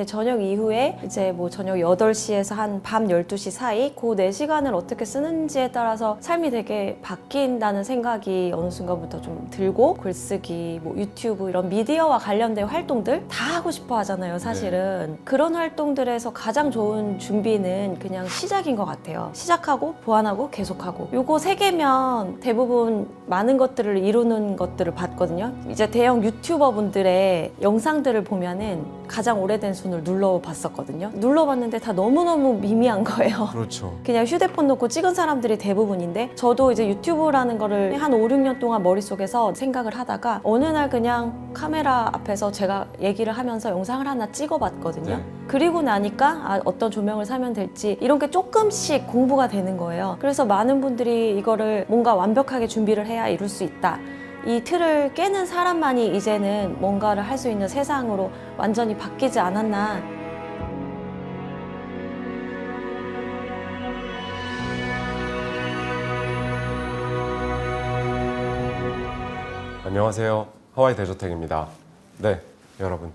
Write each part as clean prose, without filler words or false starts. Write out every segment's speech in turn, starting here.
저녁 이후에 이제 뭐 저녁 8시에서 한 밤 12시 사이 그 4시간을 어떻게 쓰는지에 따라서 삶이 되게 바뀐다는 생각이 어느 순간부터 좀 들고, 글쓰기, 뭐 유튜브 이런 미디어와 관련된 활동들 다 하고 싶어 하잖아요, 사실은. 그런 활동들에서 가장 좋은 준비는 그냥 시작인 것 같아요. 시작하고 보완하고 계속하고, 요거 3개면 대부분 많은 것들을 이루는 것들을 봤거든요. 이제 대형 유튜버 분들의 영상들을 보면은 가장 오래된 순을 눌러봤었거든요. 눌러봤는데 다 너무너무 미미한 거예요. 그렇죠. 그냥 휴대폰 놓고 찍은 사람들이 대부분인데, 저도 이제 유튜브라는 거를 한 5, 6년 동안 머릿속에서 생각을 하다가 어느 날 그냥 카메라 앞에서 제가 얘기를 하면서 영상을 하나 찍어봤거든요. 네. 그리고 나니까 어떤 조명을 사면 될지 이런 게 조금씩 공부가 되는 거예요. 그래서 많은 분들이 이거를 뭔가 완벽하게 준비를 해야 이룰 수 있다, 이 틀을 깨는 사람만이 이제는 뭔가를 할 수 있는 세상으로 완전히 바뀌지 않았나. 안녕하세요. 하와이 대저택입니다. 네, 여러분.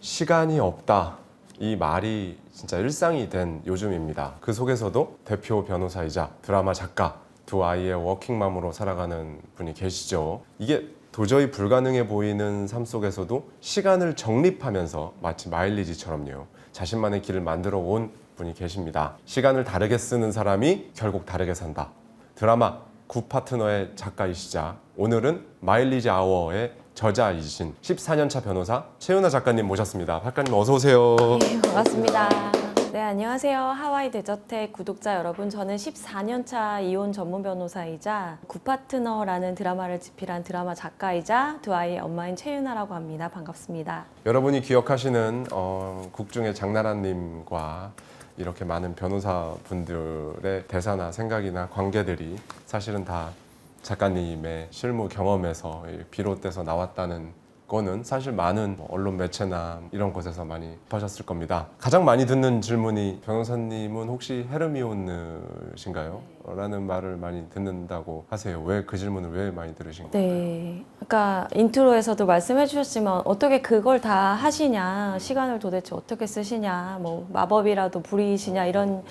시간이 없다. 이 말이 진짜 일상이 된 요즘입니다. 그 속에서도 대표 변호사이자 드라마 작가, 두 아이의 워킹맘으로 살아가는 분이 계시죠. 이게 도저히 불가능해 보이는 삶 속에서도 시간을 정립하면서 마치 마일리지처럼요, 자신만의 길을 만들어 온 분이 계십니다. 시간을 다르게 쓰는 사람이 결국 다르게 산다. 드라마 굿파트너의 작가이시자 오늘은 마일리지 아워의 저자이신 14년차 변호사 최윤아 작가님 모셨습니다. 작가님 어서 오세요. 네, 반갑습니다. 네, 안녕하세요. 하와이 대저택 구독자 여러분. 저는 14년차 이혼 전문 변호사이자 굿파트너라는 드라마를 집필한 드라마 작가이자 두 아이의 엄마인 최윤아라고 합니다. 반갑습니다. 여러분이 기억하시는 국중의 장나라님과 이렇게 많은 변호사분들의 대사나 생각이나 관계들이 사실은 다 작가님의 실무 경험에서 비롯돼서 나왔다는 거는 사실 많은 언론 매체나 이런 곳에서 많이 보셨을 겁니다. 가장 많이 듣는 질문이 변호사님은 혹시 헤르미온느신가요? 라는 말을 많이 듣는다고 하세요. 왜 그 질문을 왜 많이 들으신 건가요? 네, 아까 인트로에서도 말씀해 주셨지만 어떻게 그걸 다 하시냐, 시간을 도대체 어떻게 쓰시냐, 뭐 마법이라도 부리시냐, 이런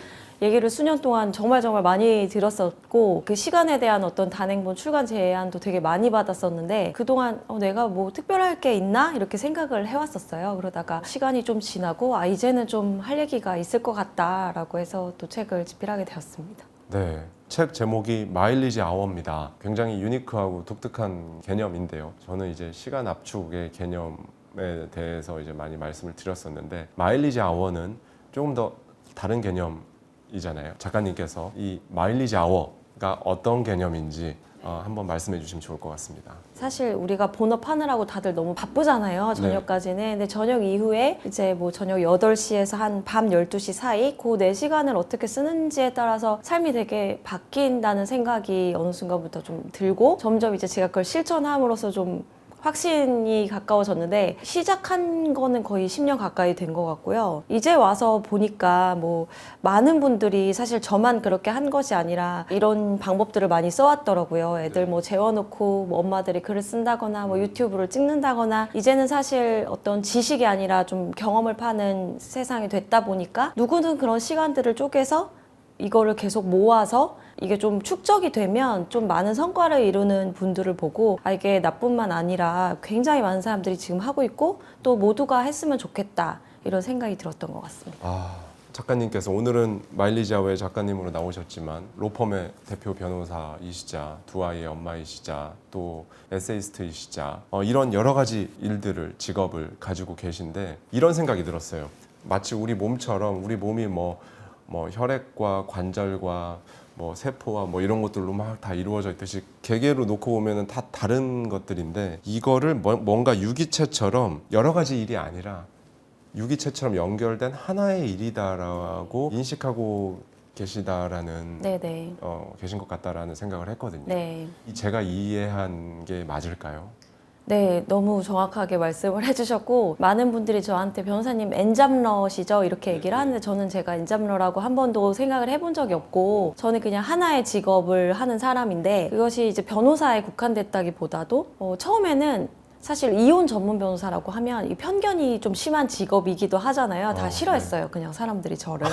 얘기를 수년 동안 정말 많이 들었었고, 그 시간에 대한 어떤 단행본 출간 제안도 되게 많이 받았었는데, 그동안 내가 뭐 특별할 게 있나? 이렇게 생각을 해왔었어요. 그러다가 시간이 좀 지나고 이제는 좀 할 얘기가 있을 것 같다라고 해서 또 책을 집필하게 되었습니다. 네, 책 제목이 마일리지 아워입니다. 굉장히 유니크하고 독특한 개념인데요. 저는 이제 시간 압축의 개념에 대해서 이제 많이 말씀을 드렸었는데, 마일리지 아워는 조금 더 다른 개념이잖아요. 작가님께서 이 마일리지 아워가 어떤 개념인지 한번 말씀해 주시면 좋을 것 같습니다. 사실 우리가 본업하느라고 다들 너무 바쁘잖아요, 저녁까지는. 근데 저녁 이후에 이제 뭐 저녁 8시에서 한 밤 12시 사이 그 4시간을 어떻게 쓰는지에 따라서 삶이 되게 바뀐다는 생각이 어느 순간부터 좀 들고, 점점 이제 제가 그걸 실천함으로써 좀 확신이 가까워졌는데, 시작한 거는 거의 10년 가까이 된 것 같고요. 이제 와서 보니까 뭐 많은 분들이 사실 저만 그렇게 한 것이 아니라 이런 방법들을 많이 써왔더라고요. 애들 뭐 재워놓고 뭐 엄마들이 글을 쓴다거나 뭐 유튜브를 찍는다거나, 이제는 사실 어떤 지식이 아니라 좀 경험을 파는 세상이 됐다 보니까 누구든 그런 시간들을 쪼개서 이거를 계속 모아서 이게 좀 축적이 되면 좀 많은 성과를 이루는 분들을 보고, 이게 나뿐만 아니라 굉장히 많은 사람들이 지금 하고 있고 또 모두가 했으면 좋겠다, 이런 생각이 들었던 것 같습니다. 작가님께서 오늘은 마일리지 아워의 작가님으로 나오셨지만 로펌의 대표 변호사이시자 두 아이의 엄마이시자 또 에세이스트이시자 이런 여러 가지 일들을, 직업을 가지고 계신데, 이런 생각이 들었어요. 마치 우리 몸처럼 우리 몸이 뭐 혈액과 관절과 뭐 세포와 뭐 이런 것들로 막 다 이루어져 있듯이 개개로 놓고 보면은 다 다른 것들인데, 이거를 뭔가 유기체처럼 여러 가지 일이 아니라 유기체처럼 연결된 하나의 일이다라고 인식하고 계시다라는 네네. 계신 것 같다라는 생각을 했거든요. 네. 제가 이해한 게 맞을까요? 네, 너무 정확하게 말씀을 해주셨고, 많은 분들이 저한테 변호사님 엔잡러시죠? 이렇게 얘기를 하는데, 저는 제가 엔잡러라고 한 번도 생각을 해본 적이 없고, 저는 그냥 하나의 직업을 하는 사람인데, 그것이 이제 변호사에 국한됐다기보다도 처음에는 사실 이혼 전문 변호사라고 하면 이 편견이 좀 심한 직업이기도 하잖아요. 다 싫어했어요. 그냥 사람들이 저를.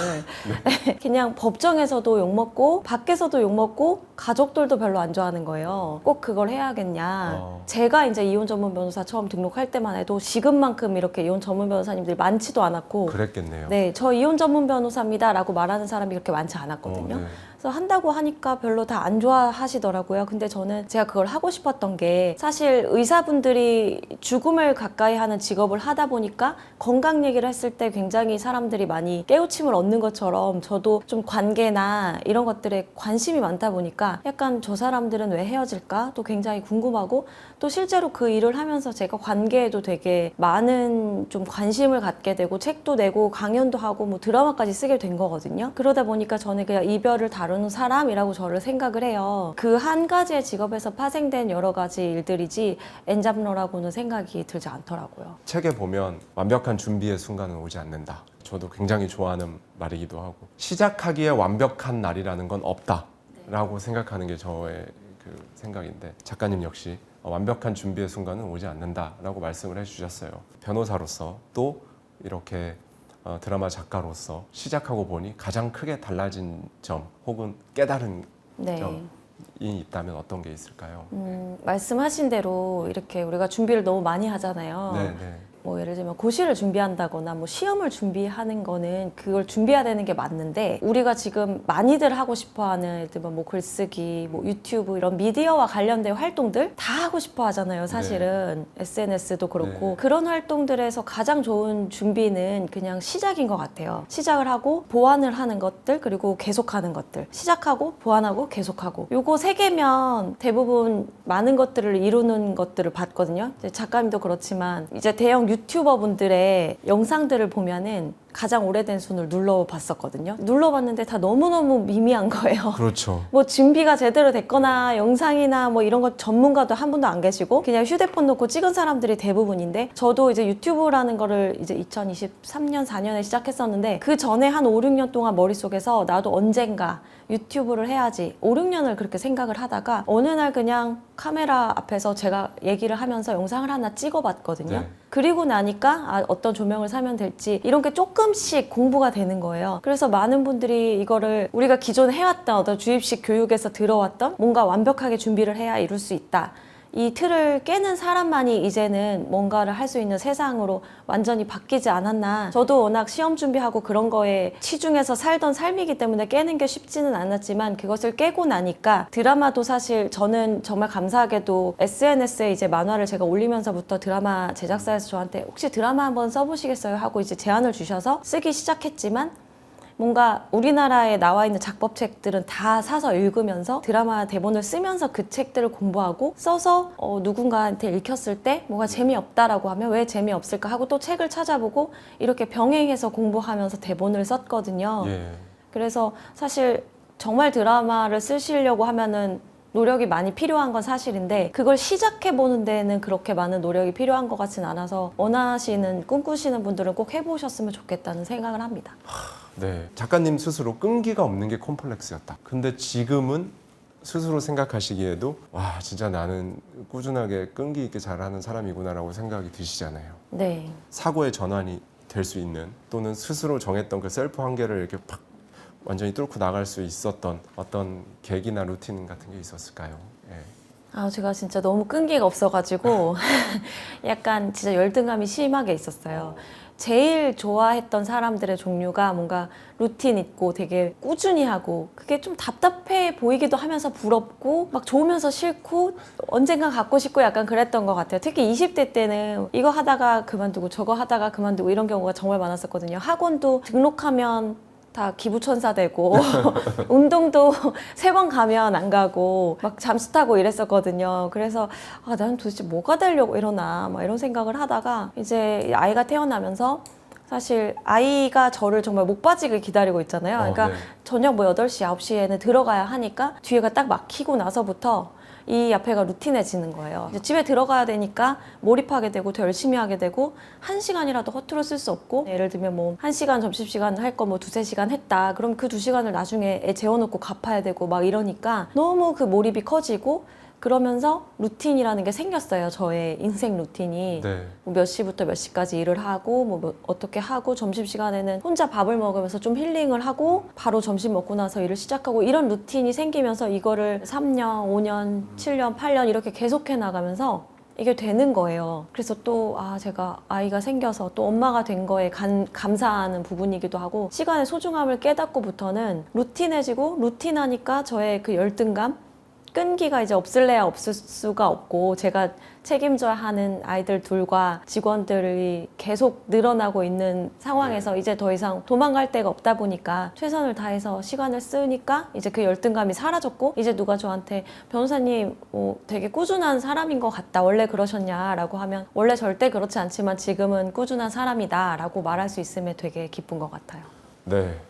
네. 그냥 법정에서도 욕먹고 밖에서도 욕먹고 가족들도 별로 안 좋아하는 거예요. 꼭 그걸 해야겠냐. 제가 이제 이혼 전문 변호사 처음 등록할 때만 해도 지금만큼 이렇게 이혼 전문 변호사님들이 많지도 않았고 그랬겠네요. 네, 저 이혼 전문 변호사입니다 라고 말하는 사람이 그렇게 많지 않았거든요. 네. 그래서 한다고 하니까 별로 다 안 좋아하시더라고요. 근데 저는 제가 그걸 하고 싶었던 게 사실 의사분들이 죽음을 가까이 하는 직업을 하다 보니까 건강 얘기를 했을 때 굉장히 사람들이 많이 깨우침을 얻는 것처럼 저도 좀 관계나 이런 것들에 관심이 많다 보니까 약간 저 사람들은 왜 헤어질까? 또 굉장히 궁금하고 또 실제로 그 일을 하면서 제가 관계에도 되게 많은 좀 관심을 갖게 되고 책도 내고 강연도 하고 뭐 드라마까지 쓰게 된 거거든요. 그러다 보니까 저는 그냥 이별을 다루는 사람이라고 저를 생각을 해요. 그 한 가지의 직업에서 파생된 여러 가지 일들이지 엔잡러라고는 생각이 들지 않더라고요. 책에 보면 완벽한 준비의 순간은 오지 않는다. 저도 굉장히 좋아하는 말이기도 하고 시작하기에 완벽한 날이라는 건 없다라고 생각하는 게 저의 그 생각인데 작가님 역시 완벽한 준비의 순간은 오지 않는다라고 말씀을 해주셨어요. 변호사로서 또 이렇게 드라마 작가로서 시작하고 보니 가장 크게 달라진 점 혹은 깨달은 네. 점이 있다면 어떤 게 있을까요? 말씀하신 대로 이렇게 우리가 준비를 너무 많이 하잖아요. 네, 네. 뭐 예를 들면 고시를 준비한다거나 뭐 시험을 준비하는 거는 그걸 준비해야 되는 게 맞는데 우리가 지금 많이들 하고 싶어하는 예를 들면 뭐 글쓰기, 뭐 유튜브 이런 미디어와 관련된 활동들 다 하고 싶어 하잖아요. 사실은 SNS도 그렇고 네. 그런 활동들에서 가장 좋은 준비는 그냥 시작인 것 같아요. 시작을 하고 보완을 하는 것들 그리고 계속하는 것들 시작하고 보완하고 계속하고 요거 세 개면 대부분 많은 것들을 이루는 것들을 봤거든요. 이제 작가님도 그렇지만 이제 대형 유튜버 분들의 영상들을 보면은 가장 오래된 순을 눌러봤었거든요. 눌러봤는데 다 너무너무 미미한 거예요. 그렇죠. 뭐 준비가 제대로 됐거나 영상이나 뭐 이런 것 전문가도 한 분도 안 계시고 그냥 휴대폰 놓고 찍은 사람들이 대부분인데 저도 이제 유튜브라는 거를 이제 2023년 4년에 시작했었는데 그 전에 한 5, 6년 동안 머릿속에서 나도 언젠가 유튜브를 해야지 5, 6년을 그렇게 생각을 하다가 어느 날 그냥 카메라 앞에서 제가 얘기를 하면서 영상을 하나 찍어봤거든요. 네. 그리고 나니까 어떤 조명을 사면 될지 이런 게 조금씩 공부가 되는 거예요. 그래서 많은 분들이 이거를 우리가 기존에 해왔던 어떤 주입식 교육에서 들어왔던 뭔가 완벽하게 준비를 해야 이룰 수 있다. 이 틀을 깨는 사람만이 이제는 뭔가를 할 수 있는 세상으로 완전히 바뀌지 않았나. 저도 워낙 시험 준비하고 그런 거에 치중해서 살던 삶이기 때문에 깨는 게 쉽지는 않았지만 그것을 깨고 나니까 드라마도 사실 저는 정말 감사하게도 SNS에 이제 만화를 제가 올리면서부터 드라마 제작사에서 저한테 혹시 드라마 한번 써보시겠어요? 하고 이제 제안을 주셔서 쓰기 시작했지만 뭔가 우리나라에 나와 있는 작법책들은 다 사서 읽으면서 드라마 대본을 쓰면서 그 책들을 공부하고 써서 누군가한테 읽혔을 때 뭐가 재미없다라고 하면 왜 재미없을까 하고 또 책을 찾아보고 이렇게 병행해서 공부하면서 대본을 썼거든요. 예. 그래서 사실 정말 드라마를 쓰시려고 하면은 노력이 많이 필요한 건 사실인데 그걸 시작해보는 데는 그렇게 많은 노력이 필요한 것 같진 않아서 원하시는 꿈꾸시는 분들은 꼭 해보셨으면 좋겠다는 생각을 합니다. 네. 작가님 스스로 끈기가 없는 게 콤플렉스였다. 근데 지금은 스스로 생각하시기에도 와 진짜 나는 꾸준하게 끈기 있게 잘하는 사람이구나라고 생각이 드시잖아요. 네. 사고의 전환이 될 수 있는 또는 스스로 정했던 그 셀프 한계를 이렇게 팍 완전히 뚫고 나갈 수 있었던 어떤 계기나 루틴 같은 게 있었을까요? 예. 제가 진짜 너무 끈기가 없어가지고 약간 진짜 열등감이 심하게 있었어요. 제일 좋아했던 사람들의 종류가 뭔가 루틴 있고 되게 꾸준히 하고 그게 좀 답답해 보이기도 하면서 부럽고 막 좋으면서 싫고 언젠가 갖고 싶고 약간 그랬던 것 같아요. 특히 20대 때는 이거 하다가 그만두고 저거 하다가 그만두고 이런 경우가 정말 많았었거든요. 학원도 등록하면 다 기부천사 되고 운동도 3번 가면 안 가고 막 잠수 타고 이랬었거든요. 그래서 나는 도대체 뭐가 되려고 이러나 막 이런 생각을 하다가 이제 아이가 태어나면서 사실 아이가 저를 정말 목 빠지게 기다리고 있잖아요. 그러니까 네. 저녁 뭐 8시, 9시에는 들어가야 하니까 뒤에가 딱 막히고 나서부터 이 앞에가 루틴해지는 거예요. 이제 집에 들어가야 되니까 몰입하게 되고 더 열심히 하게 되고 1시간이라도 허투루 쓸 수 없고 예를 들면 뭐 1시간 점심시간 할 거 뭐 2-3시간 했다. 그럼 그 2시간을 나중에 애 재워놓고 갚아야 되고 막 이러니까 너무 그 몰입이 커지고 그러면서 루틴이라는 게 생겼어요. 저의 인생 루틴이. 네. 뭐 몇 시부터 몇 시까지 일을 하고 뭐 어떻게 하고 점심시간에는 혼자 밥을 먹으면서 좀 힐링을 하고 바로 점심 먹고 나서 일을 시작하고 이런 루틴이 생기면서 이거를 3년, 5년, 7년, 8년 이렇게 계속해 나가면서 이게 되는 거예요. 그래서 또 제가 아이가 생겨서 또 엄마가 된 거에 감사하는 부분이기도 하고 시간의 소중함을 깨닫고부터는 루틴해지고 루틴하니까 저의 그 열등감 끈기가 이제 없을래야 없을 수가 없고 제가 책임져야 하는 아이들 둘과 직원들이 계속 늘어나고 있는 상황에서 이제 더 이상 도망갈 데가 없다 보니까 최선을 다해서 시간을 쓰니까 이제 그 열등감이 사라졌고 이제 누가 저한테 변호사님 되게 꾸준한 사람인 것 같다 원래 그러셨냐라고 하면 원래 절대 그렇지 않지만 지금은 꾸준한 사람이다 라고 말할 수 있음에 되게 기쁜 것 같아요. 네.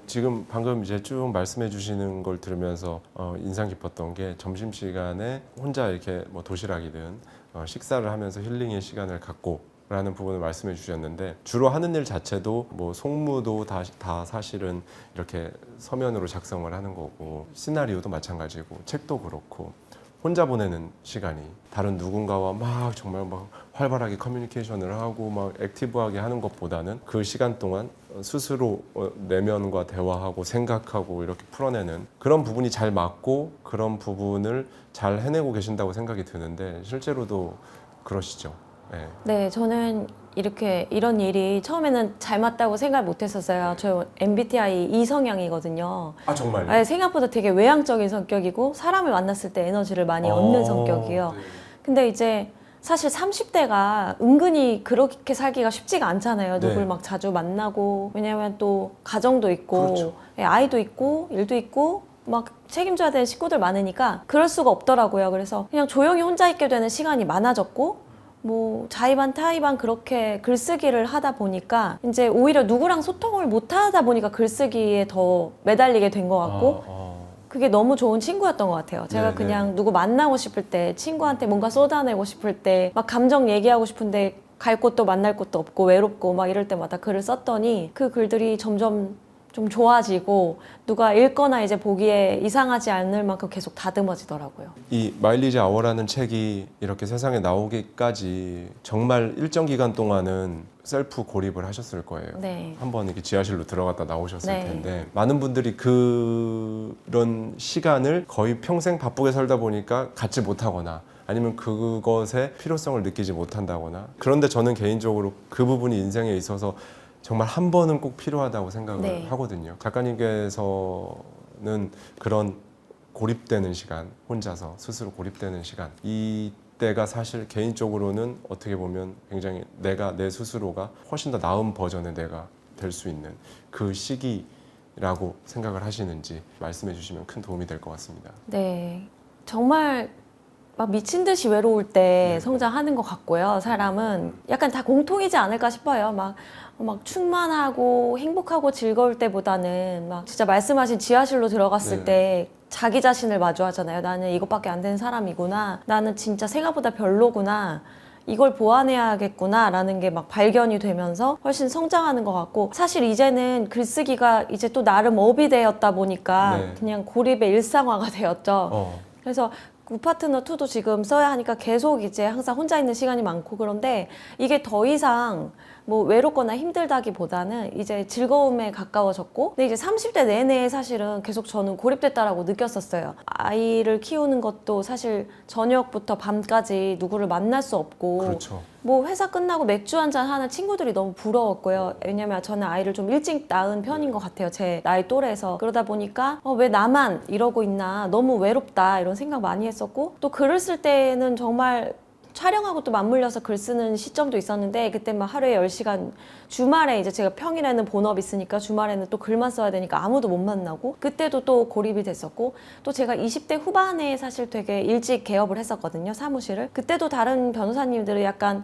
지금 방금 이제 쭉 말씀해 주시는 걸 들으면서 인상 깊었던 게 점심시간에 혼자 이렇게 뭐 도시락이든 식사를 하면서 힐링의 시간을 갖고 라는 부분을 말씀해 주셨는데 주로 하는 일 자체도 뭐 송무도 다 사실은 이렇게 서면으로 작성을 하는 거고 시나리오도 마찬가지고 책도 그렇고 혼자 보내는 시간이 다른 누군가와 막 정말 막 활발하게 커뮤니케이션을 하고 막 액티브하게 하는 것보다는 그 시간 동안 스스로 내면과 대화하고 생각하고 이렇게 풀어내는 그런 부분이 잘 맞고 그런 부분을 잘 해내고 계신다고 생각이 드는데 실제로도 그러시죠? 네. 네, 저는 이런 일이 처음에는 잘 맞다고 생각 못 했었어요. 저 MBTI E성향이거든요. 아 정말요? 아니, 생각보다 되게 외향적인 성격이고 사람을 만났을 때 에너지를 많이 얻는 성격이에요. 네. 근데 이제 사실 30대가 은근히 그렇게 살기가 쉽지가 않잖아요. 네. 누굴 막 자주 만나고 왜냐면 또 가정도 있고 그렇죠. 아이도 있고 일도 있고 막 책임져야 되는 식구들 많으니까 그럴 수가 없더라고요. 그래서 그냥 조용히 혼자 있게 되는 시간이 많아졌고 뭐 자의반 타의반 그렇게 글쓰기를 하다 보니까 이제 오히려 누구랑 소통을 못 하다 보니까 글쓰기에 더 매달리게 된 것 같고 그게 너무 좋은 친구였던 것 같아요. 제가 네네. 그냥 누구 만나고 싶을 때 친구한테 뭔가 쏟아내고 싶을 때 막 감정 얘기하고 싶은데 갈 곳도 만날 곳도 없고 외롭고 막 이럴 때마다 글을 썼더니 그 글들이 점점 좀 좋아지고 누가 읽거나 이제 보기에 이상하지 않을 만큼 계속 다듬어지더라고요. 이 마일리지 아워라는 책이 이렇게 세상에 나오기까지 정말 일정 기간 동안은 셀프 고립을 하셨을 거예요. 네. 한번 이렇게 지하실로 들어갔다 나오셨을 네. 텐데 많은 분들이 그런 시간을 거의 평생 바쁘게 살다 보니까 갖지 못하거나 아니면 그것의 필요성을 느끼지 못한다거나 그런데 저는 개인적으로 그 부분이 인생에 있어서 정말 한 번은 꼭 필요하다고 생각을 네. 하거든요. 작가님께서는 그런 고립되는 시간, 혼자서 스스로 고립되는 시간 이때가 사실 개인적으로는 어떻게 보면 굉장히 내 스스로가 훨씬 더 나은 버전의 내가 될 수 있는 그 시기라고 생각을 하시는지 말씀해 주시면 큰 도움이 될 것 같습니다. 네. 정말 막 미친 듯이 외로울 때 네. 성장하는 것 같고요. 사람은 약간 다 공통이지 않을까 싶어요. 막 충만하고 행복하고 즐거울 때보다는 막 진짜 말씀하신 지하실로 들어갔을 네. 때 자기 자신을 마주하잖아요. 나는 이것밖에 안 되는 사람이구나. 나는 진짜 생각보다 별로구나. 이걸 보완해야겠구나 라는 게 막 발견이 되면서 훨씬 성장하는 것 같고 사실 이제는 글쓰기가 이제 또 나름 업이 되었다 보니까 네. 그냥 고립의 일상화가 되었죠. 그래서 우파트너 2도 지금 써야 하니까 계속 이제 항상 혼자 있는 시간이 많고 그런데 이게 더 이상 뭐 외롭거나 힘들다기보다는 이제 즐거움에 가까워졌고 근데 이제 30대 내내 사실은 계속 저는 고립됐다라고 느꼈었어요. 아이를 키우는 것도 사실 저녁부터 밤까지 누구를 만날 수 없고 그렇죠. 뭐 회사 끝나고 맥주 한잔 하는 친구들이 너무 부러웠고요. 왜냐면 저는 아이를 좀 일찍 낳은 편인 것 같아요. 제 나이 또래에서. 그러다 보니까 왜 나만 이러고 있나 너무 외롭다 이런 생각 많이 했었고 또 글을 쓸 때는 정말 촬영하고 또 맞물려서 글 쓰는 시점도 있었는데 그때 막 하루에 10시간 주말에 이제 제가 평일에는 본업 있으니까 주말에는 또 글만 써야 되니까 아무도 못 만나고 그때도 또 고립이 됐었고 또 제가 20대 후반에 사실 되게 일찍 개업을 했었거든요. 사무실을. 그때도 다른 변호사님들은 약간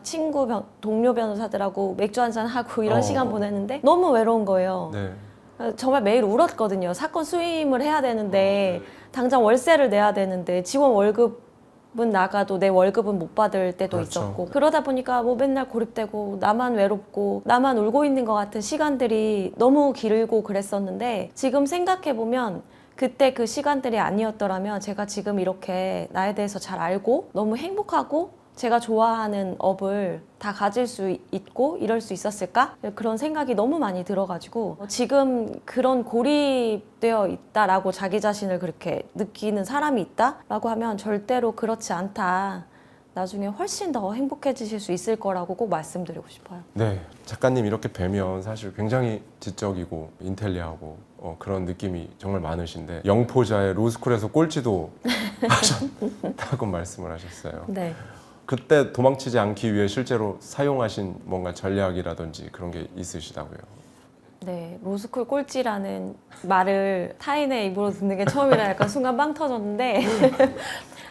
동료 변호사들하고 맥주 한잔 하고 이런 시간 보내는데 너무 외로운 거예요. 네. 정말 매일 울었거든요. 사건 수임을 해야 되는데 당장 월세를 내야 되는데 직원 월급은 나가도 내 월급은 못 받을 때도 그렇죠. 있었고 그러다 보니까 뭐 맨날 고립되고 나만 외롭고 나만 울고 있는 것 같은 시간들이 너무 길고 그랬었는데 지금 생각해보면 그때 그 시간들이 아니었더라면 제가 지금 이렇게 나에 대해서 잘 알고 너무 행복하고 제가 좋아하는 업을 다 가질 수 있고 이럴 수 있었을까? 그런 생각이 너무 많이 들어가지고 지금 그런 고립되어 있다라고 자기 자신을 그렇게 느끼는 사람이 있다라고 하면 절대로 그렇지 않다. 나중에 훨씬 더 행복해지실 수 있을 거라고 꼭 말씀드리고 싶어요. 네, 작가님 이렇게 뵈면 사실 굉장히 지적이고 인텔리하고 그런 느낌이 정말 많으신데 영포자의 로스쿨에서 꼴찌도 하셨다고 말씀을 하셨어요. 네. 그때 도망치지 않기 위해 실제로 사용하신 뭔가 전략이라든지 그런 게 있으시다고요? 네, 로스쿨 꼴찌라는 말을 타인의 입으로 듣는 게 처음이라 약간 순간 빵 터졌는데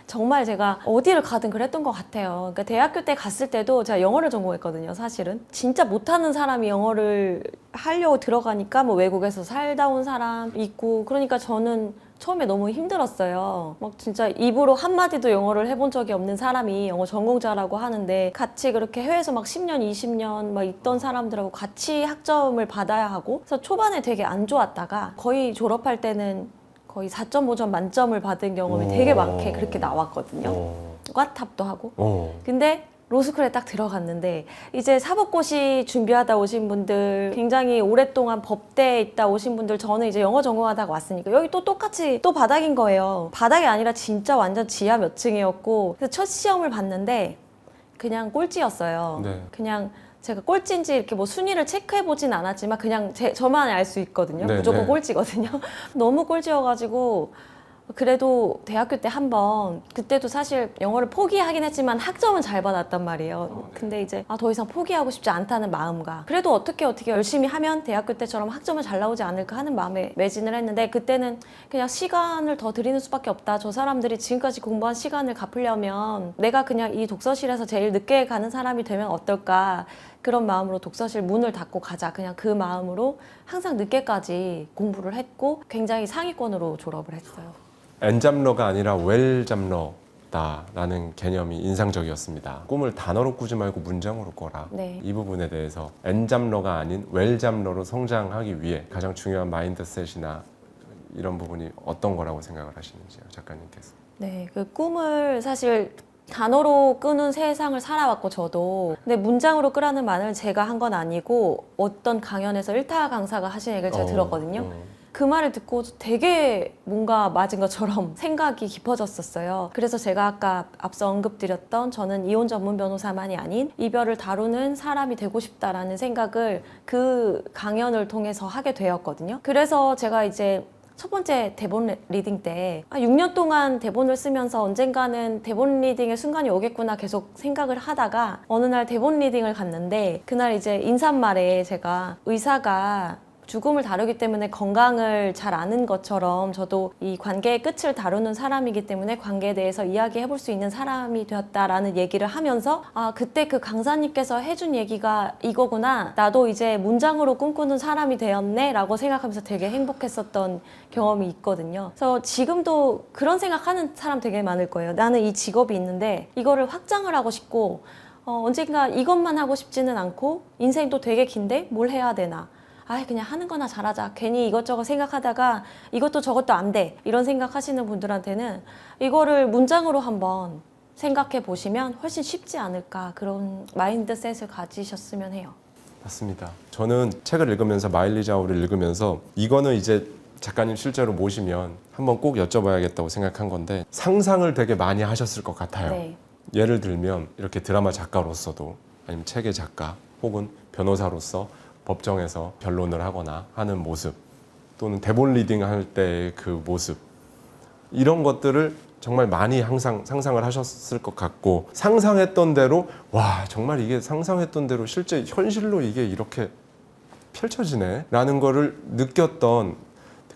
정말 제가 어디를 가든 그랬던 것 같아요. 그러니까 대학교 때 갔을 때도 제가 영어를 전공했거든요, 사실은. 진짜 못하는 사람이 영어를 하려고 들어가니까 뭐 외국에서 살다 온 사람 있고 그러니까 저는 처음에 너무 힘들었어요. 막 진짜 입으로 한마디도 영어를 해본 적이 없는 사람이 영어 전공자라고 하는데 같이 그렇게 해외에서 막 10년, 20년 막 있던 사람들하고 같이 학점을 받아야 하고 그래서 초반에 되게 안 좋았다가 거의 졸업할 때는 거의 4.5점 만점을 받은 경험이 되게 많게 그렇게 나왔거든요. 꽈탑도 하고. 근데 로스쿨에 딱 들어갔는데 이제 사법고시 준비하다 오신 분들 굉장히 오랫동안 법대에 있다 오신 분들 저는 이제 영어 전공하다가 왔으니까 여기 또 똑같이 또 바닥인 거예요. 바닥이 아니라 진짜 완전 지하 몇 층이었고 그래서 첫 시험을 봤는데 그냥 꼴찌였어요. 네. 그냥 제가 꼴찌인지 이렇게 뭐 순위를 체크해보진 않았지만 그냥 저만 알 수 있거든요. 네, 무조건 네. 꼴찌거든요. 너무 꼴찌여가지고 그래도 대학교 때 한 번 그때도 사실 영어를 포기하긴 했지만 학점은 잘 받았단 말이에요. 근데 이제 더 이상 포기하고 싶지 않다는 마음과 그래도 어떻게 열심히 하면 대학교 때처럼 학점은 잘 나오지 않을까 하는 마음에 매진을 했는데 그때는 그냥 시간을 더 드리는 수밖에 없다. 저 사람들이 지금까지 공부한 시간을 갚으려면 내가 그냥 이 독서실에서 제일 늦게 가는 사람이 되면 어떨까. 그런 마음으로 독서실 문을 닫고 가자. 그냥 그 마음으로 항상 늦게까지 공부를 했고 굉장히 상위권으로 졸업을 했어요. N잡러가 아니라 웰잡러다라는 개념이 인상적이었습니다. 꿈을 단어로 꾸지 말고 문장으로 꿔라. 네. 이 부분에 대해서 N잡러가 아닌 웰잡러로 성장하기 위해 가장 중요한 마인드셋이나 이런 부분이 어떤 거라고 생각을 하시는지요, 작가님께서? 네, 그 꿈을 사실 단어로 끄는 세상을 살아왔고 저도 근데 문장으로 끄라는 말을 제가 한 건 아니고 어떤 강연에서 일타 강사가 하신 얘기를 제가 들었거든요. 그 말을 듣고 되게 뭔가 맞은 것처럼 생각이 깊어졌었어요. 그래서 제가 아까 앞서 언급드렸던 저는 이혼 전문 변호사만이 아닌 이별을 다루는 사람이 되고 싶다라는 생각을 그 강연을 통해서 하게 되었거든요. 그래서 제가 이제 첫 번째 대본 리딩 때 6년 동안 대본을 쓰면서 언젠가는 대본 리딩의 순간이 오겠구나 계속 생각을 하다가 어느 날 대본 리딩을 갔는데 그날 이제 인사말에 제가 의사가 죽음을 다루기 때문에 건강을 잘 아는 것처럼 저도 이 관계의 끝을 다루는 사람이기 때문에 관계에 대해서 이야기해 볼 수 있는 사람이 되었다라는 얘기를 하면서 그때 그 강사님께서 해준 얘기가 이거구나. 나도 이제 문장으로 꿈꾸는 사람이 되었네 라고 생각하면서 되게 행복했었던 경험이 있거든요. 그래서 지금도 그런 생각하는 사람 되게 많을 거예요. 나는 이 직업이 있는데 이거를 확장을 하고 싶고 언젠가 이것만 하고 싶지는 않고 인생도 되게 긴데 뭘 해야 되나. 그냥 하는 거나 잘하자. 괜히 이것저것 생각하다가 이것도 저것도 안 돼. 이런 생각하시는 분들한테는 이거를 문장으로 한번 생각해 보시면 훨씬 쉽지 않을까. 그런 마인드셋을 가지셨으면 해요. 맞습니다. 저는 책을 읽으면서 마일리지 아웃을 읽으면서 이거는 이제 작가님 실제로 모시면 한번 꼭 여쭤봐야겠다고 생각한 건데 상상을 되게 많이 하셨을 것 같아요. 네. 예를 들면 이렇게 드라마 작가로서도 아니면 책의 작가 혹은 변호사로서 법정에서 변론을 하거나 하는 모습 또는 대본 리딩 할 때의 그 모습 이런 것들을 정말 많이 항상 상상을 하셨을 것 같고 상상했던 대로 와 정말 이게 상상했던 대로 실제 현실로 이게 이렇게 펼쳐지네 라는 거를 느꼈던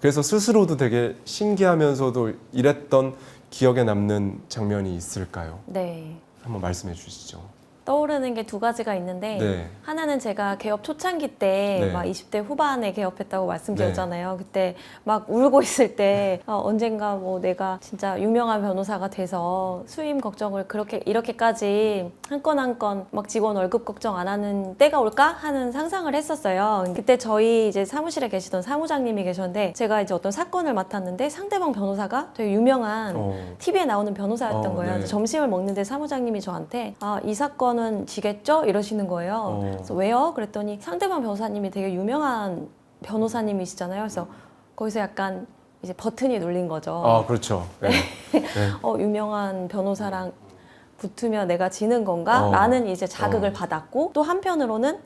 그래서 스스로도 되게 신기하면서도 이랬던 기억에 남는 장면이 있을까요? 네. 한번 말씀해 주시죠. 떠오르는 게 두 가지가 있는데 네. 하나는 제가 개업 초창기 때 네. 막 20대 후반에 개업했다고 말씀드렸잖아요. 그때 막 울고 있을 때 언젠가 뭐 내가 진짜 유명한 변호사가 돼서 수임 걱정을 그렇게 이렇게까지 한 건 한 건 막 직원 월급 걱정 안 하는 때가 올까 하는 상상을 했었어요. 그때 저희 이제 사무실에 계시던 사무장님이 계셨는데 제가 이제 어떤 사건을 맡았는데 상대방 변호사가 되게 유명한 TV에 나오는 변호사였던 거예요. 네. 점심을 먹는데 사무장님이 저한테 이 사건은 지겠죠? 이러시는 거예요. 그래서 왜요? 그랬더니 상대방 변호사님이 되게 유명한 변호사님이시잖아요. 그래서 거기서 약간 이제 버튼이 눌린 거죠. 아, 그렇죠. 네. 네. 유명한 변호사랑 붙으면 내가 지는 건가? 라는 이제 자극을 받았고 또 한편으로는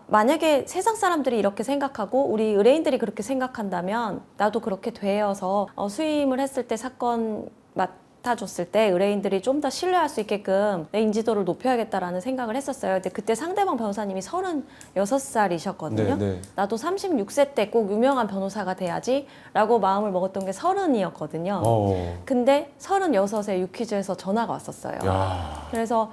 만약에 세상 사람들이 이렇게 생각하고 우리 의뢰인들이 그렇게 생각한다면 나도 그렇게 되어서 수임을 했을 때 사건 맡아줬을 때 의뢰인들이 좀 더 신뢰할 수 있게끔 내 인지도를 높여야겠다라는 생각을 했었어요. 근데 그때 상대방 변호사님이 36살이셨거든요. 네. 나도 36세 때 꼭 유명한 변호사가 돼야지 라고 마음을 먹었던 게 30이었거든요. 근데 36에 유퀴즈에서 전화가 왔었어요. 야. 그래서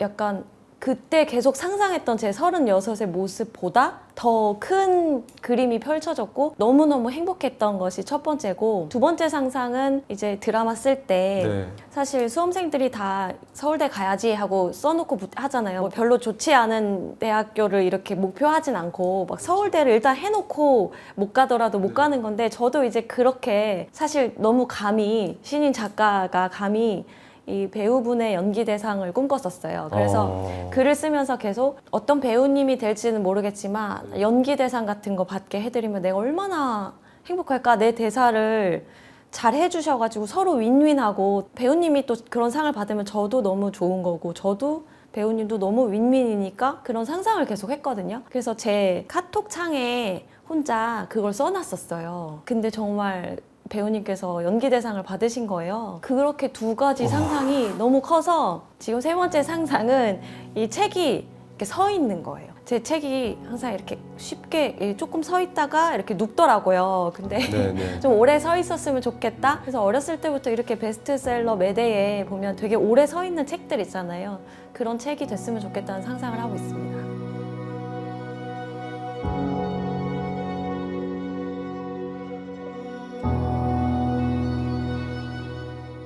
약간 그때 계속 상상했던 제 36의 모습보다 더 큰 그림이 펼쳐졌고 너무너무 행복했던 것이 첫 번째고, 두 번째 상상은 이제 드라마 쓸 때 네. 사실 수험생들이 다 서울대 가야지 하고 써놓고 하잖아요. 뭐 별로 좋지 않은 대학교를 이렇게 목표하진 않고 막 서울대를 일단 해놓고 못 가더라도 못 가는 건데, 저도 이제 그렇게 사실 너무 감히 신인 작가가 감히 이 배우분의 연기 대상을 꿈꿨었어요. 그래서 글을 쓰면서 계속 어떤 배우님이 될지는 모르겠지만 연기 대상 같은 거 받게 해드리면 내가 얼마나 행복할까. 내 대사를 잘 해주셔가지고 서로 윈윈하고 배우님이 또 그런 상을 받으면 저도 너무 좋은 거고 저도 배우님도 너무 윈윈이니까 그런 상상을 계속 했거든요. 그래서 제 카톡 창에 혼자 그걸 써놨었어요. 근데 정말 배우님께서 연기 대상을 받으신 거예요. 그렇게 두 가지 상상이 너무 커서 지금 세 번째 상상은 이 책이 이렇게 서 있는 거예요. 제 책이 항상 이렇게 쉽게 조금 서 있다가 이렇게 눕더라고요. 근데 네네. 좀 오래 서 있었으면 좋겠다. 그래서 어렸을 때부터 이렇게 베스트셀러 매대에 보면 되게 오래 서 있는 책들 있잖아요. 그런 책이 됐으면 좋겠다는 상상을 하고 있습니다.